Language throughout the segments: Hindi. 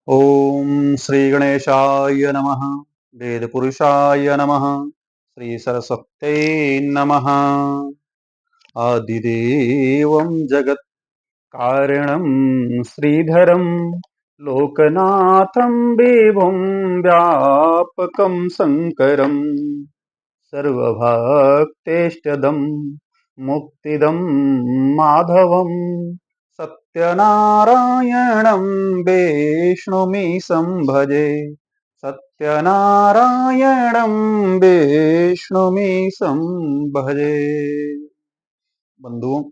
ओम श्री गणेशाय नमः। वेदपुरुषाय नमः। श्री सरस्वत्यै नमः। आदिदेवं जगत्कारणं श्रीधरं लोकनाथं विभुं व्यापकं शङ्करं सर्वभक्तेष्टदं मुक्तिदं माधवं सत्यनारायणं विष्णुमीशं भजे। सत्यनारायणं विष्णुमीशं भजे। बंधुओं,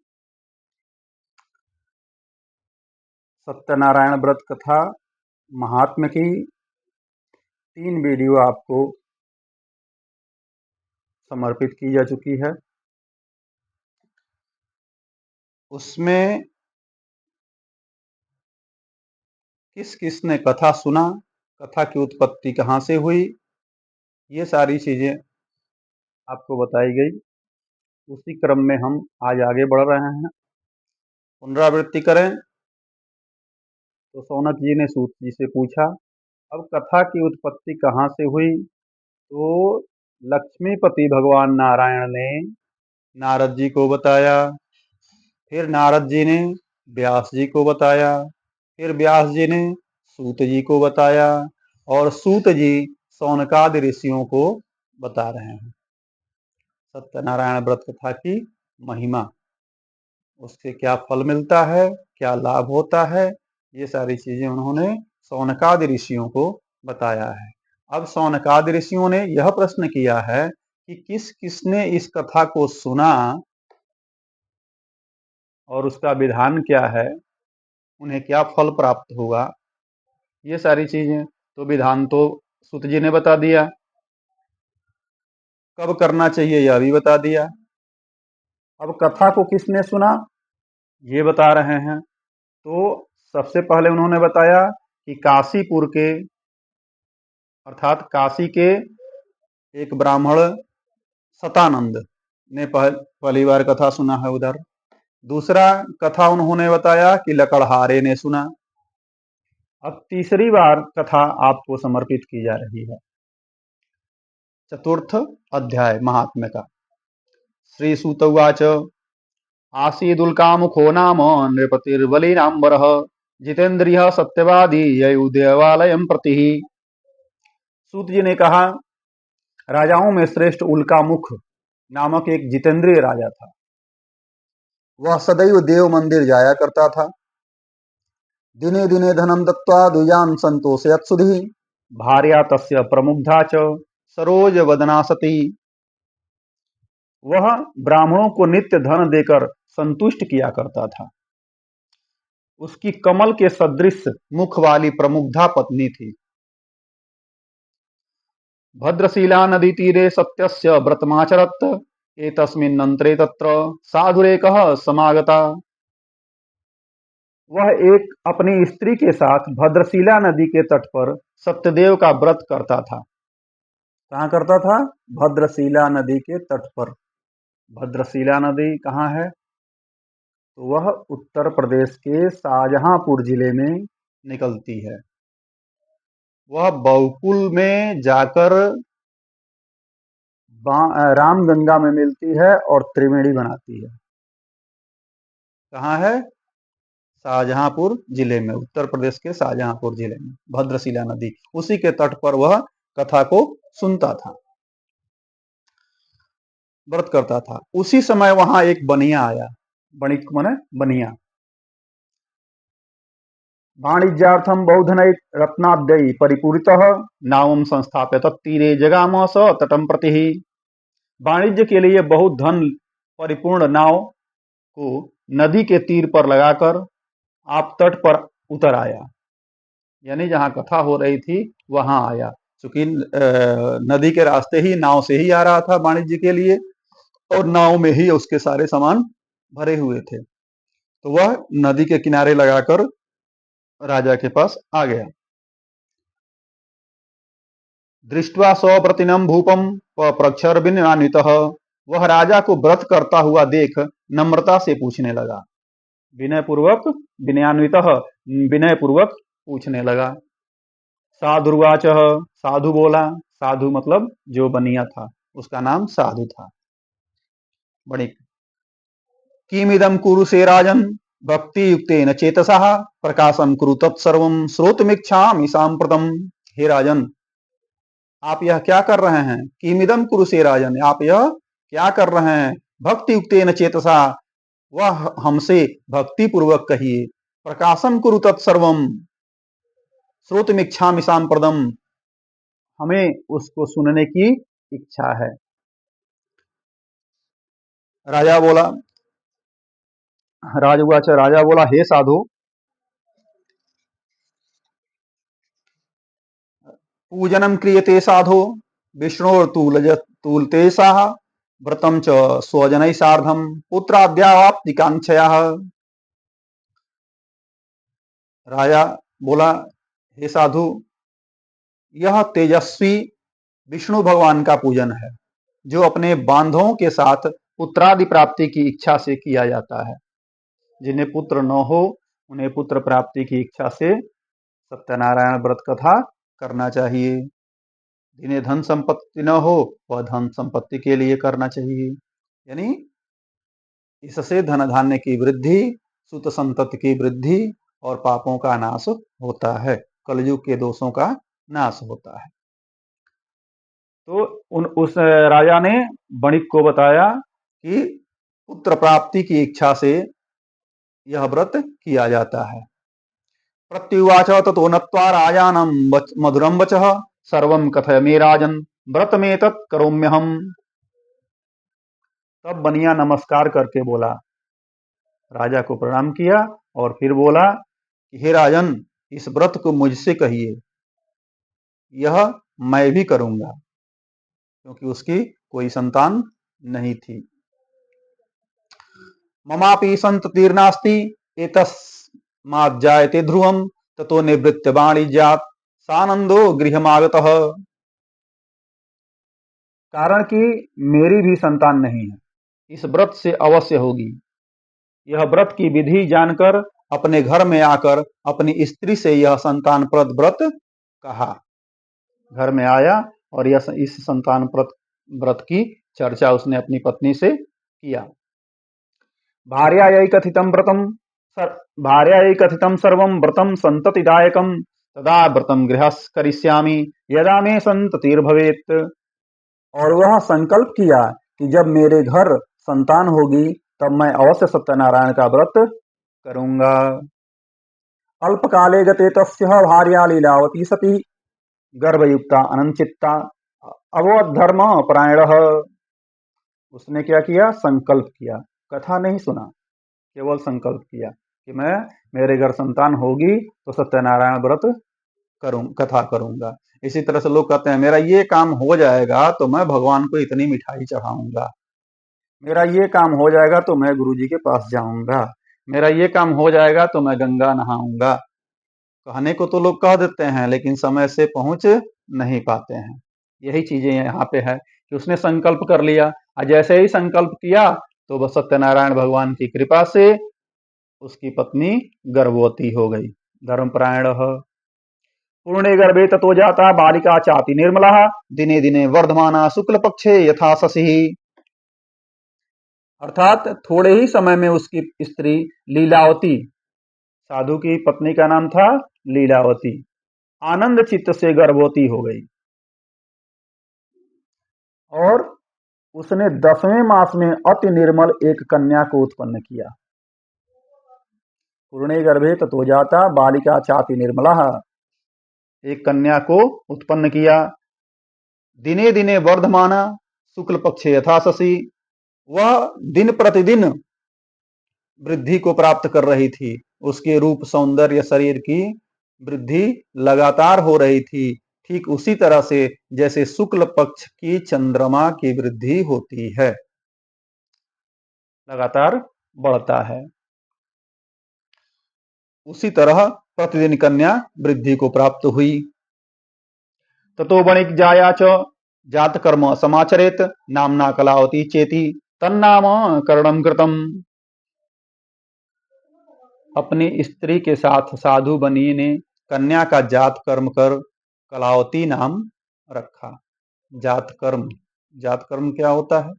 सत्यनारायण व्रत कथा महात्म्य की 3 वीडियो आपको समर्पित की जा चुकी है। उसमें किस किस ने कथा सुना, कथा की उत्पत्ति कहाँ से हुई, ये सारी चीजें आपको बताई गई। उसी क्रम में हम आज आगे बढ़ रहे हैं। पुनरावृत्ति करें तो सौनक जी ने सूत जी से पूछा, अब कथा की उत्पत्ति कहाँ से हुई? तो लक्ष्मीपति भगवान नारायण ने नारद जी को बताया, फिर नारद जी ने व्यास जी को बताया, फिर व्यास जी ने सूत जी को बताया और सूत जी सौनकादि ऋषियों को बता रहे हैं सत्यनारायण व्रत कथा की महिमा, उससे क्या फल मिलता है, क्या लाभ होता है, ये सारी चीजें उन्होंने सौनकादि ऋषियों को बताया है। अब सौनकादि ऋषियों ने यह प्रश्न किया है कि किस किसने इस कथा को सुना और उसका विधान क्या है, उन्हें क्या फल प्राप्त होगा, ये सारी चीजें। तो विधान तो सूत जी ने बता दिया, कब करना चाहिए यह भी बता दिया। अब कथा को किसने सुना ये बता रहे हैं। तो सबसे पहले उन्होंने बताया कि काशीपुर के अर्थात काशी के एक ब्राह्मण सतानंद ने पहली बार कथा सुना है उधर। दूसरा कथा उन्होंने बताया कि लकड़हारे ने सुना। अब तीसरी बार कथा आपको समर्पित की जा रही है चतुर्थ अध्याय महात्म्य का। श्री सूत उवाच आसीदुल्कामुखो नाम नृपतिर्बलिनाम्बरः जितेन्द्रियः सत्यवादी ययौ देवालयं प्रति। सूत जी ने कहा, राजाओं में श्रेष्ठ उल्कामुख नामक एक जितेंद्रिय राजा था। वह सदैव देव मंदिर जाया करता था। दिने दिने धनम दत्त्वा द्विजान संतोषयत् सुधि भार्या तस्य प्रमुग्धा च सरोज वदना सती। वह ब्राह्मणों को नित्य धन देकर संतुष्ट किया करता था। उसकी कमल के सदृश मुख वाली प्रमुग्धा पत्नी थी। भद्रशीला नदी तीरे सत्यस्य व्रतमाचरत् एतस्मिन्नन्तरे तत्र साधुरेकः समागता। वह एक अपनी स्त्री के साथ भद्रशीला नदी के तट पर सत्यदेव का व्रत करता था। कहाँ करता था? भद्रशीला नदी के तट पर। भद्रशीला नदी कहाँ है? तो वह उत्तर प्रदेश के शाहजहांपुर जिले में निकलती है। वह बहुकुल में जाकर रामगंगा में मिलती है और त्रिवेणी बनाती है। कहाँ है? शाहजहांपुर जिले में, उत्तर प्रदेश के शाहजहांपुर जिले में भद्रशिला नदी, उसी के तट पर वह कथा को सुनता था, व्रत करता था। उसी समय वहां एक बनिया आया। बणिक माने बनिया। वाणिज्यार्थम बौद्धनैक रत्नाद्यै परिपूरितः नावम संस्थाप्य तत्तीरे जगाम स तटम प्रति। वाणिज्य के लिए बहुत धन परिपूर्ण नाव को नदी के तीर पर लगाकर आप तट पर उतर आया, यानी जहां कथा हो रही थी वहां आया। चूंकि नदी के रास्ते ही नाव से ही आ रहा था वाणिज्य के लिए, और नाव में ही उसके सारे सामान भरे हुए थे, तो वह नदी के किनारे लगाकर राजा के पास आ गया। दृष्टवा स्वव्रतिनम भूपम प्रक्षर विनयान्वितः। वह राजा को व्रत करता हुआ देख नम्रता से पूछने लगा। विनय पूर्वक, विनयान्वितः विनय पूर्वक पूछने लगा। साधुर्वाच, साधु बोला, साधु मतलब जो बनिया था, उसका नाम साधु था। बणिक, किमिदं कुरुषे राजन भक्ति युक्तेन चेतसः प्रकाशम कुरु तत्सर्वं श्रोतुमिच्छामि साम्प्रतम। हे राजन, आप यह क्या कर रहे हैं? किमिदं कुरुषे राजन, आप यह क्या कर रहे हैं? भक्ति युक्तेन चेतसा, वह हमसे भक्ति पूर्वक कहिए। प्रकाशम कुरु तत्सर्वम श्रोतुमिच्छामि साम्प्रतम, हमें उसको सुनने की इच्छा है। राजा बोला, राजउवाच, राजा बोला, हे साधु, पूजनम क्रियते साधो विष्णोर्तुलतेषाः व्रतं च स्वजनैः सार्धं पुत्राद्यावाप्तिकांक्षया। राजा बोला, हे साधु, यह तेजस्वी विष्णु भगवान का पूजन है, जो अपने बांधवों के साथ पुत्रादि प्राप्ति की इच्छा से किया जाता है। जिन्हें पुत्र न हो, उन्हें पुत्र प्राप्ति की इच्छा से सत्यनारायण व्रत कथा करना चाहिए। जिन्हें धन संपत्ति न हो, वह धन संपत्ति के लिए करना चाहिए। यानी इससे धन धान्य की वृद्धि, सुत संतति की वृद्धि और पापों का नाश होता है, कलयुग के दोषों का नाश होता है। तो उस राजा ने बणिक को बताया कि पुत्र प्राप्ति की इच्छा से यह व्रत किया जाता है। प्रत्युवाच ततो नत्वा राजानं मधुरं वचः सर्वं कथय मे राजन व्रतमेतत् करोम्यहम्। तब बनिया नमस्कार करके बोला, राजा को प्रणाम किया और फिर बोला कि हे राजन, इस व्रत को मुझसे कहिए, यह मैं भी करूंगा, क्योंकि उसकी कोई संतान नहीं थी। ममापि संततिर्नास्ति एतस्माज्जायते ध्रुवं ततो निवृत्त वाणिज्यात् सानंदो गृहमागतः। कारण कि मेरी भी संतान नहीं है, इस व्रत से अवश्य होगी। यह व्रत की विधि जानकर अपने घर में आकर अपनी स्त्री से यह संतानप्रद व्रत कहा। घर में आया और यह इस संतानप्रद व्रत की चर्चा उसने अपनी पत्नी से किया। भार्यायै कथितं व्रतं भार्यायै कथितं सर्वं व्रतं संततिदायकं तदा व्रतं गृहस् करिष्यामि यदा मे संततिर्भवेत्। और वह संकल्प किया कि जब मेरे घर संतान होगी तब मैं अवश्य सत्यनारायण का व्रत करूंगा। अल्पकाले गते तस्य भार्या लीलावती सती गर्भयुक्ता अनंचित्ता अभवत् धर्म परायणः। उसने क्या किया? संकल्प किया, कथा नहीं सुना, केवल संकल्प किया कि मैं, मेरे घर संतान होगी तो सत्यनारायण व्रत कथा करूंगा। इसी तरह से लोग कहते हैं मेरा ये काम हो जाएगा तो मैं भगवान को इतनी मिठाई चढ़ाऊंगा, मेरा ये काम हो जाएगा तो मैं गुरुजी के पास जाऊंगा, मेरा ये काम हो जाएगा तो मैं गंगा नहाऊंगा। कहने को तो लोग कह देते हैं, लेकिन समय से पहुंच नहीं पाते हैं। यही चीजें यहाँ पे है कि उसने संकल्प कर लिया, और जैसे ही संकल्प किया तो बस सत्यनारायण भगवान की कृपा से उसकी पत्नी गर्भवती हो गई। धर्मपरायण पूर्णे गर्भे ततो जाता बालिका चाति निर्मला दिने दिने वर्धमाना शुक्ल पक्षे यथा शशि। अर्थात थोड़े ही समय में उसकी स्त्री लीलावती, साधु की पत्नी का नाम था लीलावती, आनंद चित्त से गर्भवती हो गई और उसने 10वें मास में अति निर्मल एक कन्या को उत्पन्न किया। पूर्णे गर्भे ततो जाता बालिका चाति निर्मला, एक कन्या को उत्पन्न किया। दिने दिने वर्धमाना शुक्ल पक्षे यथा शशि, वह दिन प्रतिदिन वृद्धि को प्राप्त कर रही थी। उसके रूप सौंदर्य शरीर की वृद्धि लगातार हो रही थी, ठीक उसी तरह से जैसे शुक्ल पक्ष की चंद्रमा की वृद्धि होती है, लगातार बढ़ता है। उसी तरह प्रतिदिन कन्या वृद्धि को प्राप्त हुई। ततो वणिक जाया च जात कर्म समाचरेत नामना कलावती चेती तन्नाम करणम कृतम। अपनी स्त्री के साथ साधु बनी ने कन्या का जात कर्म कर कलावती नाम रखा। जातकर्म, जातकर्म क्या होता है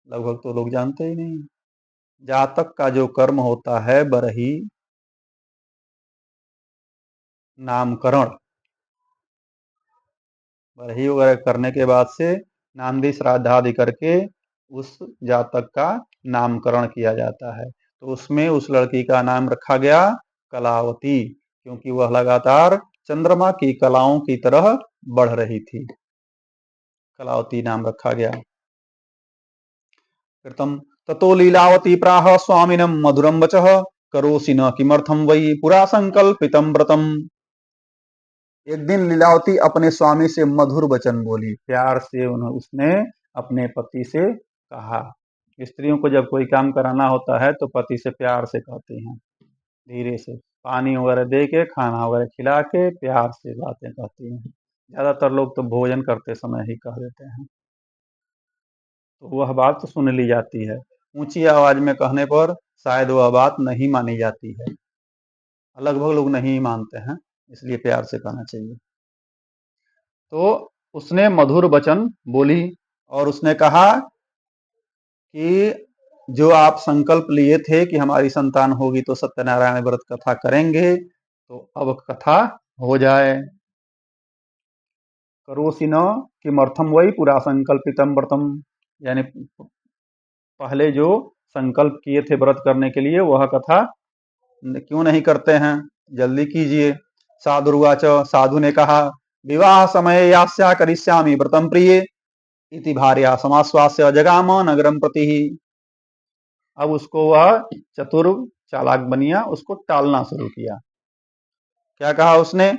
लगभग तो लोग जानते ही नहीं। जातक का जो कर्म होता है बरही नामकरण, बरही वगैरह करने के बाद से नांदी श्राद्ध आदि करके उस जातक का नामकरण किया जाता है। तो उसमें उस लड़की का नाम रखा गया कलावती, क्योंकि वह लगातार चंद्रमा की कलाओं की तरह बढ़ रही थी। कलावती नाम रखा गया। कृतम ततो लीलावती प्राह स्वामिनम मधुरम वचः करोसि न किमर्थम वै पुरा संकल्पितम व्रतम। एक दिन लीलावती अपने स्वामी से मधुर वचन बोली, प्यार से उसने अपने पति से कहा। स्त्रियों को जब कोई काम कराना होता है तो पति से प्यार से कहती हैं, धीरे से पानी वगैरह दे के, खाना वगैरह खिला के प्यार से बातें कहती हैं। ज्यादातर लोग तो भोजन करते समय ही कह देते हैं, तो वह बात तो सुन ली जाती है। ऊंची आवाज में कहने पर शायद वह बात नहीं मानी जाती है, लगभग लोग नहीं मानते हैं, इसलिए प्यार से कहना चाहिए। तो उसने मधुर वचन बोली और उसने कहा कि जो आप संकल्प लिए थे कि हमारी संतान होगी तो सत्यनारायण व्रत कथा करेंगे, तो अब कथा हो जाए। करोसि न किमर्थम वै पुरा संकल्पितम व्रतम, यानी पहले जो संकल्प किए थे व्रत करने के लिए वह कथा क्यों नहीं करते हैं, जल्दी कीजिए। साधुर्वाच, साधु ने कहा, विवाह समय यास्या करिष्यामि व्रतम प्रिय इति भार्या समाश्वास्य जगाम नगरम प्रति। अब उसको वह चतुर चालाक बनिया, उसको टालना शुरू किया। क्या कहा उसने,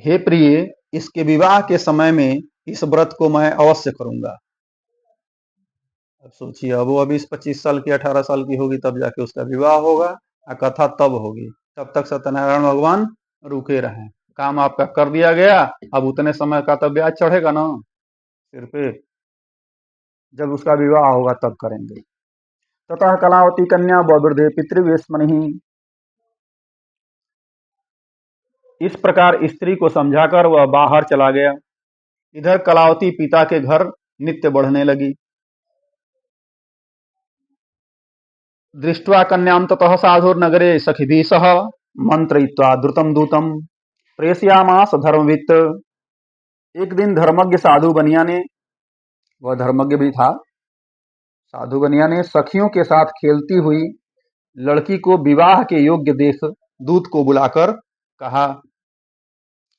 हे प्रिय, इसके विवाह के समय में इस व्रत को मैं अवश्य करूंगा। अब सोचिए, अब वो अभी 25 साल की 18 साल की होगी तब जाके उसका विवाह होगा और कथा तब होगी। तब तक सत्यनारायण भगवान रुके रहे। काम आपका कर दिया गया, अब उतने समय का तो ब्याज चढ़ेगा ना सिर पे, जब उसका विवाह होगा तब करेंगे। ततः कलावती कन्या वृद्धे पितृवेश्मनि, इस प्रकार स्त्री को समझाकर वह बाहर चला गया। इधर कलावती पिता के घर नित्य बढ़ने लगी। दृष्ट्वा कन्यां ततः साधुर्नगरे सखिभिः सह मंत्रयित्वा द्रुतं दूतं प्रेषयामास धर्मवित्। एक दिन धर्मज्ञ साधु बनिया ने, वह धर्मज्ञ भी था, साधु बनिया ने सखियों के साथ खेलती हुई लड़की को विवाह के योग्य देख दूत को बुलाकर कहा।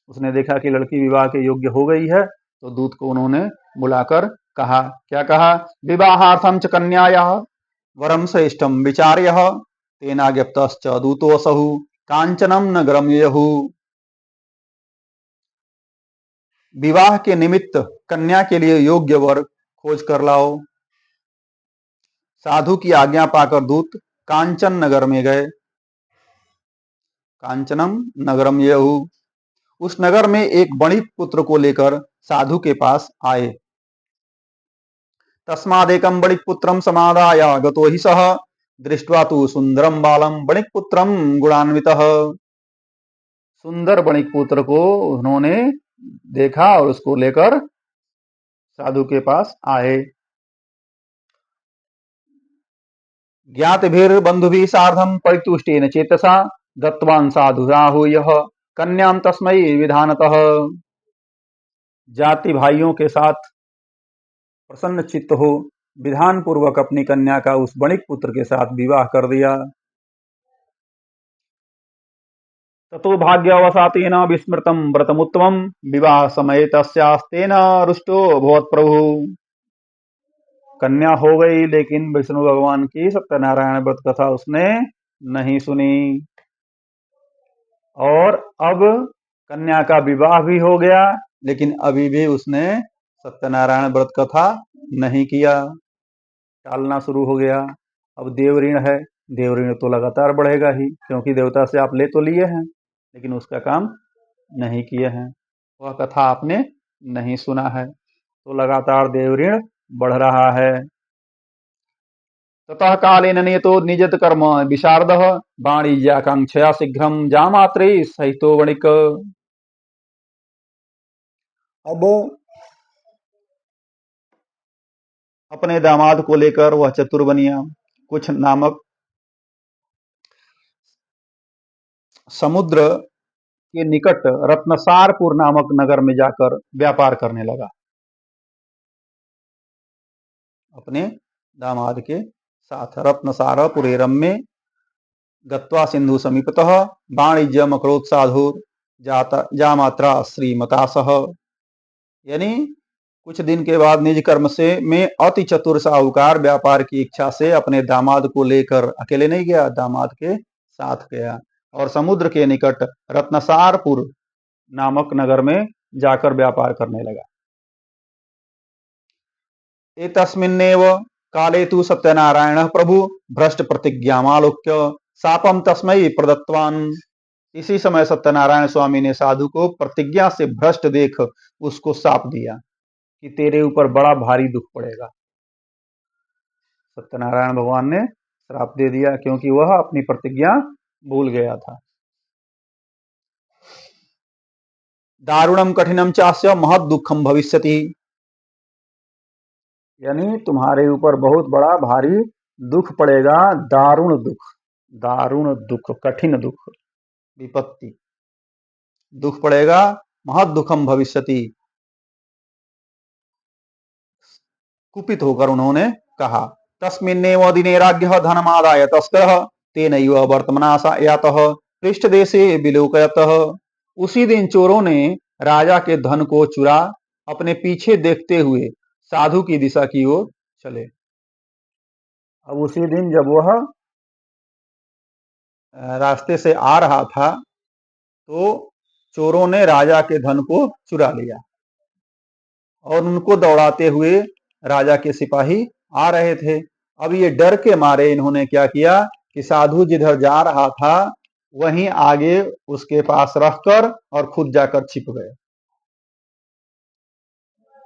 उसने देखा कि लड़की विवाह के योग्य हो गई है, तो दूत को उन्होंने बुलाकर कहा। क्या कहा, विवाहार्थम च कन्यायाः वरम श्रेष्ठम विचार्य तेनाज्ञप्तश्च दूतोऽसौ कांचनम नगरम ययहु। विवाह के निमित्त कन्या के लिए योग्य वर खोज कर लाओ। साधु की आज्ञा पाकर दूत कांचन नगर में गए। कांचनम नगरम ययहु, उस नगर में एक वणिक पुत्र को लेकर साधु के पास आए। तस्मादेकं वणिक पुत्रम समादाय गतो हि सः दृष्ट्वा तु सुंदरम बालम वणिक पुत्रम गुणान्वितः। सुंदर वणिक पुत्र को उन्होंने देखा और उसको लेकर साधु के पास आए। ज्ञातिभिर्बन्धुभिः सार्धं परितुष्टेन चेतसा दत्तवान् साधुराहूयः कन्यां तस्मै विधानतः। जाति भाइयों के साथ प्रसन्न चित्त हो विधान पूर्वक अपनी कन्या का उस वणिक पुत्र के साथ विवाह कर दिया। ततो भाग्यवशातेन विस्मृतं व्रतमुत्तमं विवाह समय तस्यास्तेन रुष्टो भवत् प्रभु। कन्या हो गई, लेकिन विष्णु भगवान की सत्यनारायण व्रत कथा उसने नहीं सुनी, और अब कन्या का विवाह भी हो गया, लेकिन अभी भी उसने सत्यनारायण व्रत कथा नहीं किया, टालना शुरू हो गया। अब देव ऋण है, देव ऋण तो लगातार बढ़ेगा ही, क्योंकि देवता से आप ले तो लिए हैं लेकिन उसका काम नहीं किए हैं, वह कथा आपने नहीं सुना है, तो लगातार देव ऋण बढ़ रहा है। ततः कालेन नियतो निजत कर्म विशारदः वाणिज्याकांक्षया शीघ्रम जामात्रे सहितो वणिक। अब अपने दामाद को लेकर वह चतुर बनिया। कुछ नामक समुद्र के निकट रत्नसारपुर नामक नगर में जाकर व्यापार करने लगा। अपने दामाद के साथ रत्नसारपुरेरम में गत्वा सिंधु समीपतः वाणिज्यम अकरोत्साधुर जामात्रा श्रीमता सह। यानी कुछ दिन के बाद निज कर्म से में अति चतुर साहूकार व्यापार की इच्छा से अपने दामाद को लेकर अकेले नहीं गया, दामाद के साथ गया और समुद्र के निकट रत्नसारपुर नामक नगर में जाकर व्यापार करने लगा। एतस्मिन्नेव काले तु सत्यनारायण प्रभु भ्रष्ट प्रतिज्ञामालोक्य शापम तस्मै प्रदत्तवान। इसी समय सत्यनारायण स्वामी ने साधु को प्रतिज्ञा से भ्रष्ट देख उसको शाप दिया कि तेरे ऊपर बड़ा भारी दुख पड़ेगा। सत्यनारायण भगवान ने श्राप दे दिया क्योंकि वह अपनी प्रतिज्ञा भूल गया था। दारुणम कठिनम चास्य महद दुखम भविष्यति। यानी तुम्हारे ऊपर बहुत बड़ा भारी दुख पड़ेगा, दारुण दुख, कठिन दुख, विपत्ति, दुख पड़ेगा। महद दुखम भविष्यति, कुपित होकर उन्होंने कहा। तस्मिन्नेव दिने राज्ञः धनमादाय तस्करः तेनैव वर्तमानाशयातः पृष्ठदेशे विलोकयतः। उसी दिन चोरों ने राजा के धन को चुरा अपने पीछे देखते हुए साधु की दिशा की ओर चले। अब उसी दिन जब वह रास्ते से आ रहा था तो चोरों ने राजा के धन को चुरा लिया और उनको दौड़ाते हुए राजा के सिपाही आ रहे थे। अब ये डर के मारे इन्होंने क्या किया कि साधु जिधर जा रहा था वहीं आगे उसके पास रखकर और खुद जाकर छिप गए।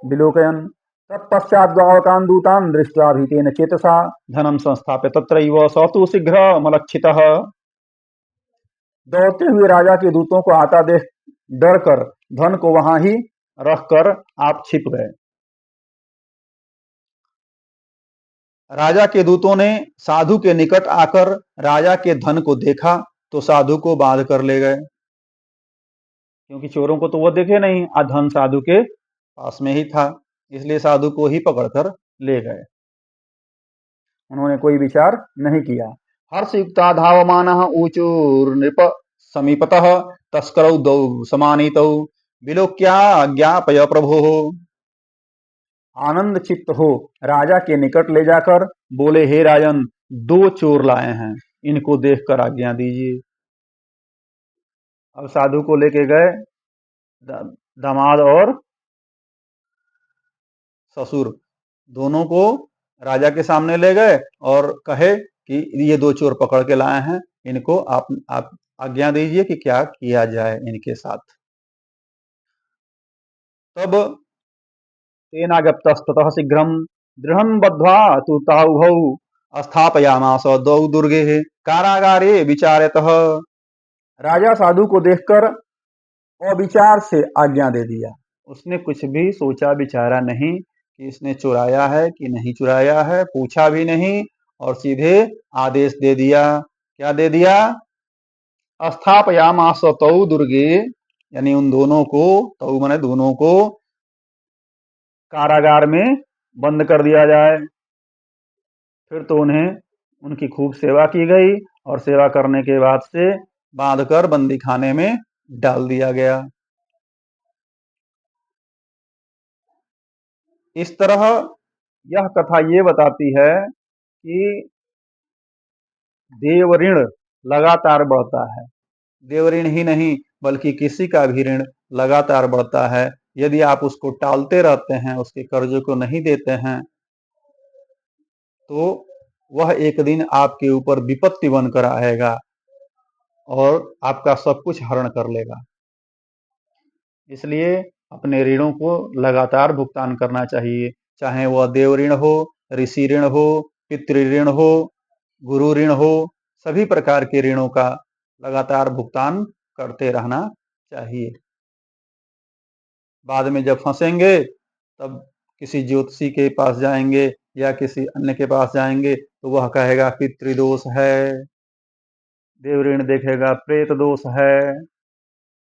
विलोकयन तत्पश्चात गावकान दूतान दृष्ट्वा भीतेन चेतसा धनम संस्थाप्य तत्रैव स तु शीघ्रमलक्षितः। दौड़ते हुए राजा के दूतों को आता देख डर कर धन को वहां ही रखकर आप छिप गए। राजा के दूतों ने साधु के निकट आकर राजा के धन को देखा तो साधु को बांध कर ले गए, क्योंकि चोरों को तो वो देखे नहीं, धन साधु के पास में ही था, इसलिए साधु को ही पकड़कर ले गए। उन्होंने कोई विचार नहीं किया। हर्षयुक्ता धावमान ऊचूर नृप समीपतः तस्करौ दौ समानीतौ विलोक्या ज्ञापय प्रभो। आनंद चित्त हो राजा के निकट ले जाकर बोले, हे राजन, 2 चोर लाए हैं, इनको देखकर आज्ञा दीजिए। अब साधु को लेके गए, दामाद और ससुर दोनों को राजा के सामने ले गए और कहे कि ये 2 चोर पकड़ के लाए हैं, इनको आप आज्ञा दीजिए कि क्या किया जाए इनके साथ। तब तेनागतस्ततः शीघ्रम दृढ़ं बद्ध्वा तु ताउभौ स्थापयामास द्वौ दुर्गे कारागारे विचारतः। राजा साधु को देखकर अविचार से आज्ञा दे दिया। उसने कुछ भी सोचा विचारा नहीं कि इसने चुराया है कि नहीं चुराया है, पूछा भी नहीं और सीधे आदेश दे दिया। क्या दे दिया? स्थापयामास तौ दुर्गे, यानी उन दोनों को, तौ माने दोनों को, कारागार में बंद कर दिया जाए। फिर तो उन्हें उनकी खूब सेवा की गई और सेवा करने के बाद से बांधकर बंदी खाने में डाल दिया गया। इस तरह यह कथा ये बताती है कि देव ऋण लगातार बढ़ता है। देव ऋण ही नहीं बल्कि किसी का भी ऋण लगातार बढ़ता है। यदि आप उसको टालते रहते हैं, उसके कर्जों को नहीं देते हैं, तो वह एक दिन आपके ऊपर विपत्ति बनकर आएगा और आपका सब कुछ हरण कर लेगा। इसलिए अपने ऋणों को लगातार भुगतान करना चाहिए, चाहे वह देव ऋण हो, ऋषि ऋण हो पितृ ऋण हो, गुरु ऋण हो, सभी प्रकार के ऋणों का लगातार भुगतान करते रहना चाहिए। बाद में जब फंसेंगे तब किसी ज्योतिषी के पास जाएंगे या किसी अन्य के पास जाएंगे तो वह कहेगा पितृदोष है, देव ऋण देखेगा प्रेत दोष है,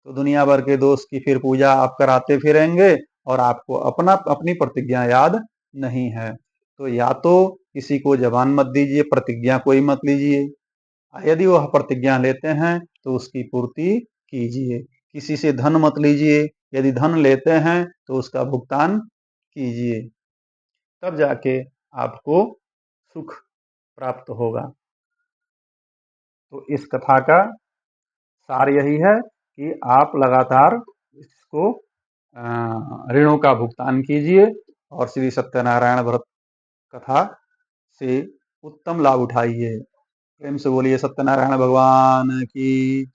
तो दुनिया भर के दोष की फिर पूजा आप कराते फिरेंगे और आपको अपनी प्रतिज्ञा याद नहीं है। तो या तो किसी को जबान मत दीजिए, प्रतिज्ञा कोई मत लीजिए, यदि वह प्रतिज्ञा लेते हैं तो उसकी पूर्ति कीजिए। किसी से धन मत लीजिए, यदि धन लेते हैं तो उसका भुगतान कीजिए, तब जाके आपको सुख प्राप्त होगा। तो इस कथा का सार यही है कि आप लगातार इसको ऋणों का भुगतान कीजिए और श्री सत्यनारायण व्रत कथा से उत्तम लाभ उठाइए। प्रेम से बोलिए सत्यनारायण भगवान की।